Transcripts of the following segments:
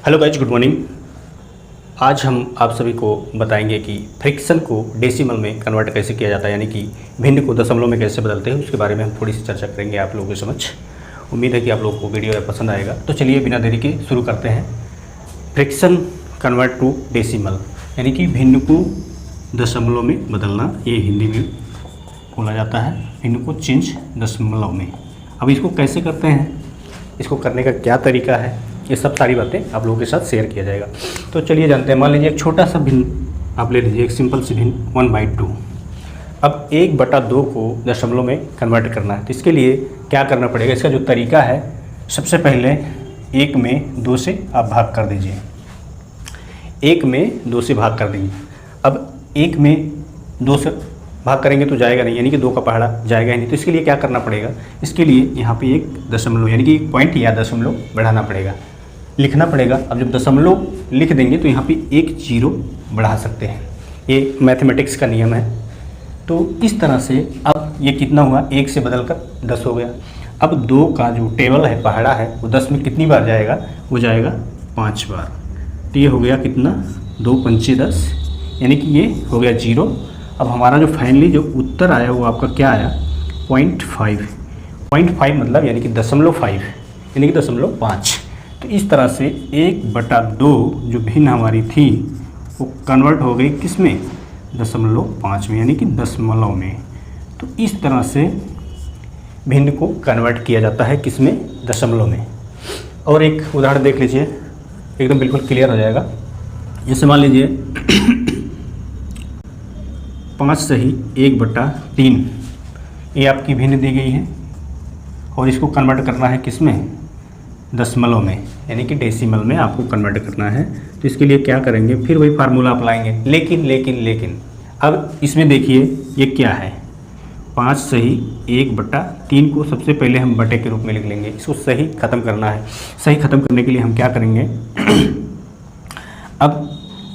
Hello guys, good morning. आज हम आप सभी को बताएंगे कि फ्रैक्शन को डेसिमल में कन्वर्ट कैसे किया जाता है, यानी कि भिन्न को दशमलव में कैसे बदलते हैं, उसके बारे में हम थोड़ी सी चर्चा करेंगे आप लोगों के समझ। उम्मीद है कि आप लोगों को वीडियो पसंद आएगा। तो चलिए बिना देरी के शुरू करते हैं। फ्रैक्शन कन्वर्ट टू डेसिमल, यानी कि भिन्न को दशमलव में बदलना, ये हिंदी में बोला जाता है। भिन्न को चेंज दशमलव में। अब इसको कैसे करते हैं, इसको करने का क्या तरीका है, ये सब सारी बातें आप लोगों के साथ शेयर किया जाएगा। तो चलिए जानते हैं। मान लीजिए एक छोटा सा भिन्न आप ले लीजिए, एक सिंपल सी भिन्न 1/2। अब 1/2 को दशमलव में कन्वर्ट करना है, तो इसके लिए क्या करना पड़ेगा। इसका जो तरीका है, सबसे पहले 1 में 2 से आप भाग कर दीजिए। 1 में 2 से भाग कर दीजिए। अब 1 में 2 से भाग करेंगे तो जाएगा नहीं, यानी कि 2 का पहाड़ा जाएगा ही नहीं। तो इसके लिए क्या करना पड़ेगा, इसके लिए यहाँ पे एक दशमलव यानी कि एक पॉइंट या दशमलव बढ़ाना पड़ेगा, लिखना पड़ेगा। अब जब दशमलव लिख देंगे तो यहाँ पे एक 0 बढ़ा सकते हैं। ये मैथमेटिक्स का नियम है। तो इस तरह से अब ये कितना हुआ, 1 से बदल कर 10 हो गया। अब 2 का जो टेबल है, पहाड़ा है, वो 10 में कितनी बार जाएगा, वो जाएगा 5 बार। तो ये हो गया कितना, 2 पंचे 10, यानी कि ये हो गया 0। अब हमारा जो फाइनली जो उत्तर आया वो आपका क्या आया, 0.5 मतलब यानी कि 0.5 यानी कि 0.5। तो इस तरह से 1/2 जो भिन्न हमारी थी वो कन्वर्ट हो गई किस में, 0.5 में, यानी कि दशमलव में। तो इस तरह से भिन्न को कन्वर्ट किया जाता है किस में, दशमलव में। और एक उदाहरण देख लीजिए, एकदम बिल्कुल क्लियर हो जाएगा। जैसे मान लीजिए 5 सही 1/3 ये आपकी भिन्न दी गई है, और इसको कन्वर्ट करना है किस में, दशमलव में, यानी कि डेसिमल में आपको कन्वर्ट करना है। तो इसके लिए क्या करेंगे, फिर वही फार्मूला अप्लाएंगे। लेकिन अब इसमें देखिए ये क्या है, 5 सही 1/3 को सबसे पहले हम बटे के रूप में लिख लेंगे। इसको सही ख़त्म करना है। सही ख़त्म करने के लिए हम क्या करेंगे अब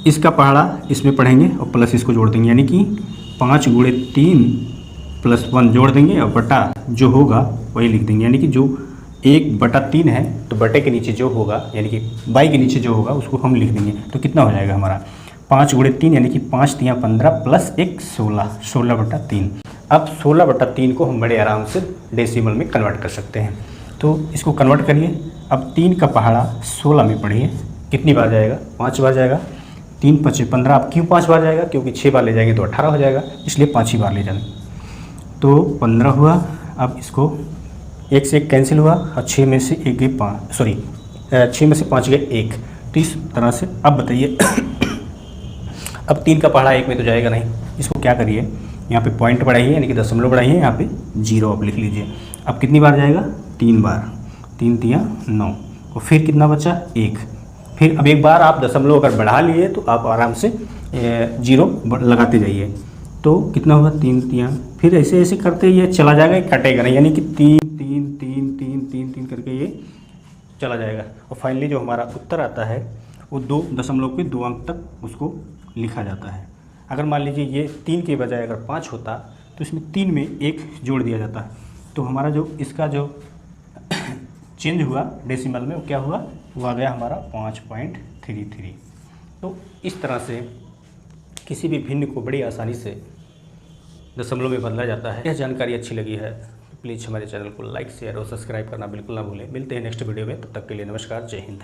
इसका पहाड़ा इसमें पढ़ेंगे और प्लस इसको जोड़ देंगे, यानी कि 5 × 3 + 1 जोड़ देंगे, और बटा जो होगा वही लिख देंगे। यानी कि जो 1/3 है तो बटे के नीचे जो होगा, यानी कि बाई के नीचे जो होगा उसको हम लिख देंगे। तो कितना हो जाएगा हमारा, 5 × 3 यानी कि 5 × 3 = 15 + 1 = 16, 16/3। अब 16/3 को हम बड़े आराम से डेसिमल में कन्वर्ट कर सकते हैं। तो इसको कन्वर्ट करिए। अब 3 का पहाड़ा 16 में पढ़िए, कितनी बार जाएगा, 5 बार जाएगा। 3 × 5 = 15। अब क्यों 5 बार जाएगा, क्योंकि 6 बार ले जाएंगे तो 18 हो जाएगा, इसलिए 5 ही बार ले जाएंगे। तो 15 हुआ। अब इसको 1 से 1 कैंसिल हुआ, और 6 में से 1 गए 5, 6 में से 5 गए 1। तो इस तरह से अब बताइए अब 3 का पहाड़ा 1 में तो जाएगा नहीं, इसको क्या करिए, यहाँ पे पॉइंट बढ़ाइए, यानी कि दशमलव बढ़ाइए, यहाँ पे 0 आप लिख लीजिए। अब कितनी बार जाएगा, 3 बार। 3 × 3 = 9, और फिर कितना बचा, 1। फिर अब एक बार आप दशमलव अगर बढ़ा लिए तो आप आराम से 0 लगाते जाइए। तो कितना होगा, 3 × 3, फिर ऐसे ऐसे करते ये चला जाएगा, कटेगा नहीं, यानी कि 3 3 3 3 3 3 करके ये चला जाएगा। और फाइनली जो हमारा उत्तर आता है वो 2 दशमलव के 2 अंक तक उसको लिखा जाता है। अगर मान लीजिए ये 3 के बजाय अगर 5 होता तो इसमें 3 में 1 जोड़ दिया जाता, तो हमारा जो इसका जो चेंज हुआ डेसिमल में, वो क्या हुआ, वो आ गया हमारा 5.33। तो इस तरह से किसी भी भिन्न को बड़ी आसानी से दशमलव में बदला जाता है। यह जानकारी अच्छी लगी है तो प्लीज़ हमारे चैनल को लाइक, शेयर और सब्सक्राइब करना बिल्कुल ना भूलें। मिलते हैं नेक्स्ट वीडियो में, तब तक के लिए नमस्कार, जय हिंद।